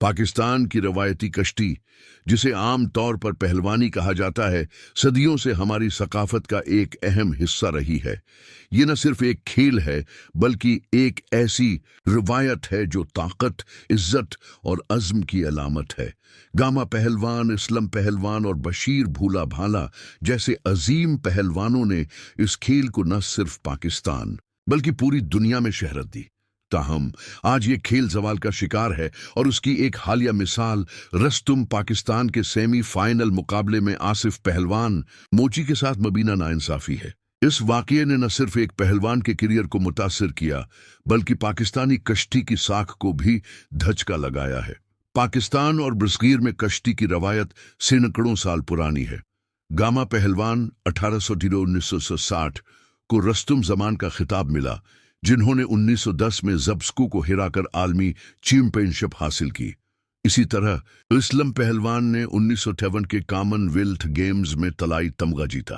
पाकिस्तान की रवायती कश्ती, जिसे आम तौर पर पहलवानी कहा जाता है, सदियों से हमारी सकाफत का एक अहम हिस्सा रही है। ये न सिर्फ एक खेल है, बल्कि एक ऐसी रवायत है जो ताकत, इज्जत और अज़्म की अलामत है। गामा पहलवान, इसलम पहलवान और बशीर भूला भाला जैसे अजीम पहलवानों ने इस खेल को न सिर्फ पाकिस्तान बल्कि पूरी दुनिया में शहरत दी। ताहम आज ये खेल जवाल का शिकार है और उसकी एक हालिया मिसाल रस्तुम पाकिस्तान के सेमी फाइनल मुकाबले में आसिफ पहलवान मोची के साथ मबीना नाइंसाफी है। इस वाकये ने न सिर्फ एक पहलवान के करियर को मुतासिर किया, बल्कि पाकिस्तानी कश्ती की साख को भी धचका लगाया है। पाकिस्तान और बरसगीर में कश्ती की रवायत सैकड़ों साल पुरानी है। गामा पहलवान 1860 को रस्तुम जमान का खिताब मिला, जिन्होंने 1910 में जब्सकू को हिराकर आलमी चैंपियनशिप हासिल की। इसी तरह इसलम पहलवान ने 1958 के कॉमनवेल्थ गेम्स में तलाई तमगा जीता।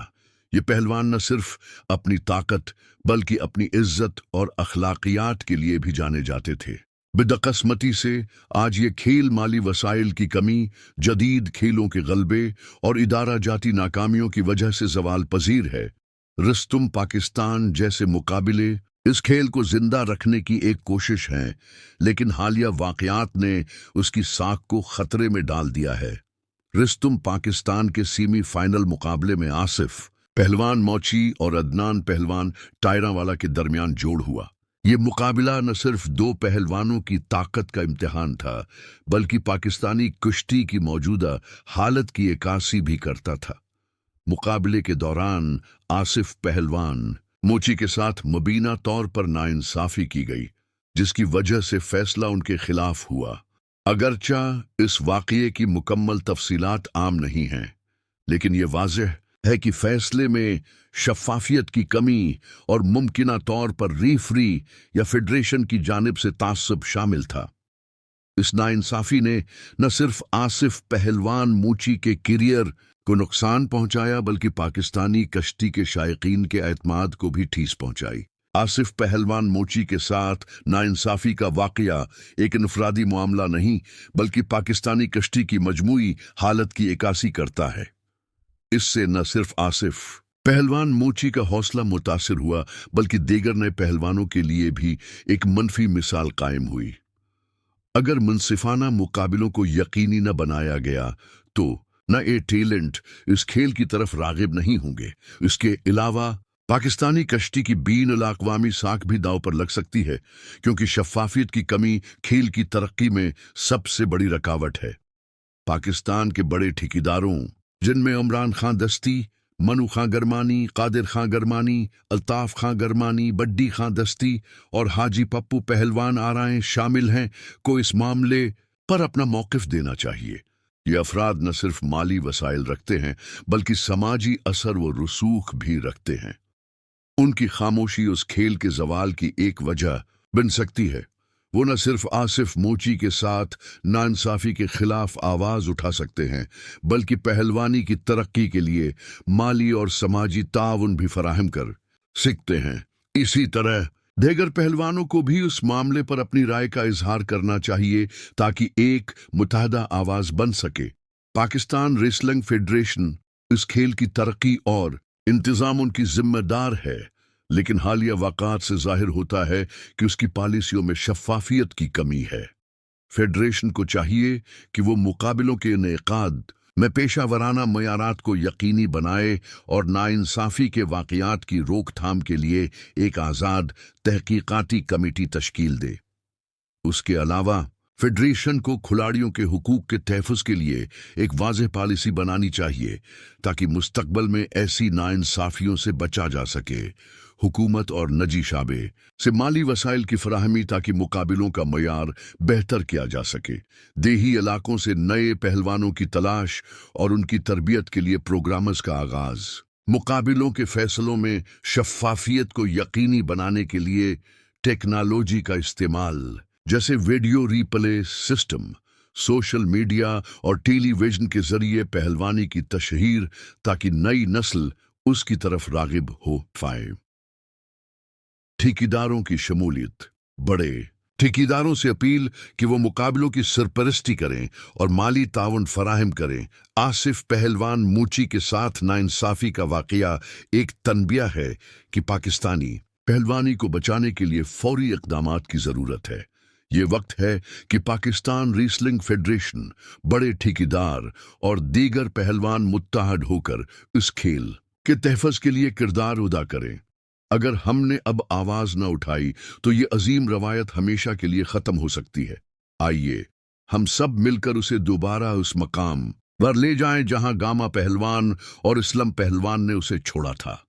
ये पहलवान न सिर्फ अपनी ताकत बल्कि अपनी इज्जत और अखलाकियात के लिए भी जाने जाते थे। बदकिस्मती से आज ये खेल माली वसाइल की कमी, जदीद खेलों के गलबे और इदारा जाती नाकामियों की वजह से जवाल पजीर है। रस्तुम पाकिस्तान जैसे मुकाबले इस खेल को जिंदा रखने की एक कोशिश है, लेकिन हालिया वाकयात ने उसकी साख को खतरे में डाल दिया है। रस्तुम पाकिस्तान के सेमी फाइनल मुकाबले में आसिफ पहलवान मोची और अदनान पहलवान टायरावाला के दरमियान जोड़ हुआ। ये मुकाबला न सिर्फ दो पहलवानों की ताकत का इम्तिहान था, बल्कि पाकिस्तानी कुश्ती की मौजूदा हालत की इक्कासी भी करता था। मुकाबले के दौरान आसिफ पहलवान मोची के साथ मुबीना तौर पर नाइंसाफी की गई, जिसकी वजह से फैसला उनके खिलाफ हुआ। अगरचा इस वाकये की मुकम्मल तफसीलात आम नहीं हैं, लेकिन यह वाज़ेह है कि फैसले में शफ़ाफियत की कमी और मुमकिना तौर पर रेफरी या फेडरेशन की जानिब से तासुब शामिल था। इस नाइंसाफी ने न सिर्फ आसिफ पहलवान मोची के करियर को नुकसान पहुंचाया, बल्कि पाकिस्तानी कश्ती के शायकीन के एतमाद को भी ठेस पहुंचाई। आसिफ पहलवान मोची के साथ नाइंसाफी का वाकया एक इनफरादी मामला नहीं, बल्कि पाकिस्तानी कश्ती की मजमूई हालत की इक्कासी करता है। इससे न सिर्फ आसिफ पहलवान मोची का हौसला मुतासिर हुआ, बल्कि दीगर नए पहलवानों के लिए भी एक मनफी मिसाल कायम हुई। अगर मुनसिफाना मुकाबलों को यकीनी न बनाया गया तो न ये टैलेंट इस खेल की तरफ रागिब नहीं होंगे। इसके अलावा पाकिस्तानी कश्ती की बीन अल-अक़वामी साख भी दांव पर लग सकती है, क्योंकि शफ़ाफियत की कमी खेल की तरक्की में सबसे बड़ी रुकावट है। पाकिस्तान के बड़े ठेकेदारों, जिनमें इमरान खां दस्ती, मनु खां गरमानी, कादिर खां गरमानी, अल्ताफ खां गरमानी, बड्डी खां दस्ती और हाजी पप्पू पहलवान आराएं शामिल हैं, को इस मामले पर अपना मौक़िफ़ देना चाहिए। ये अफराद न सिर्फ माली वसाइल रखते हैं, बल्कि समाजी असर व रसूख भी रखते हैं। उनकी खामोशी उस खेल के जवाल की एक वजह बन सकती है। वो न सिर्फ आसिफ मोची के साथ नाइंसाफी के खिलाफ आवाज उठा सकते हैं, बल्कि पहलवानी की तरक्की के लिए माली और समाजी ताउन भी फराहम कर सकते हैं। इसी तरह दीगर पहलवानों को भी उस मामले पर अपनी राय का इजहार करना चाहिए, ताकि एक मुत्तहदा आवाज बन सके। पाकिस्तान रेसलिंग फेडरेशन इस खेल की तरक्की और इंतजाम उनकी जिम्मेदार है, लेकिन हालिया वाक़ात से जाहिर होता है कि उसकी पॉलिसियों में शफ़ाफियत की कमी है। फेडरेशन को चाहिए कि वो मुकाबलों के इनेकाद में पेशा वराना मयारात को यकीनी बनाए और नाइंसाफी के वाक़यात की रोकथाम के लिए एक आज़ाद तहकीकाती कमेटी तश्कील दे। उसके अलावा फेडरेशन को खिलाड़ियों के हुकूक के तहफ़्फ़ुज़ के लिए एक वाज़ेह पॉलिसी बनानी चाहिए, ताकि मुस्तक़बल में ऐसी नाइंसाफियों से बचा जा सके। हुकूमत और निजी शाबे से माली वसाइल की फराहमी, ताकि मुकाबलों का मयार बेहतर किया जा सके। देही इलाकों से नए पहलवानों की तलाश और उनकी तरबियत के लिए प्रोग्राम्स का आगाज़। मुकाबलों के फैसलों में शफ़ाफियत को यकीनी बनाने के लिए टेक्नोलॉजी का इस्तेमाल, जैसे video replay system, social media और टेलीविजन के जरिए पहलवानी की तशहीर, ताकि नई नस्ल उसकी तरफ रागिब हो पाए। ठेकेदारों की शमूलियत, बड़े ठेकेदारों से अपील कि वो मुकाबलों की सरपरस्ती करें और माली ताउन फराहम करें। आसिफ पहलवान मूची के साथ नाइंसाफी का वाकया एक तनबिया है कि पाकिस्तानी पहलवानी को बचाने के लिए फौरी इक़दामात की ज़रूरत है। ये वक्त है कि पाकिस्तान रेसलिंग फेडरेशन, बड़े ठेकेदार और दीगर पहलवान मुत्तहद होकर इस खेल के तहफ़्फ़ुज़ के लिए किरदार अदा करें। अगर हमने अब आवाज न उठाई तो ये अजीम रवायत हमेशा के लिए खत्म हो सकती है। आइए हम सब मिलकर उसे दोबारा उस मकाम पर ले जाएं जहां गामा पहलवान और इस्लाम पहलवान ने उसे छोड़ा था।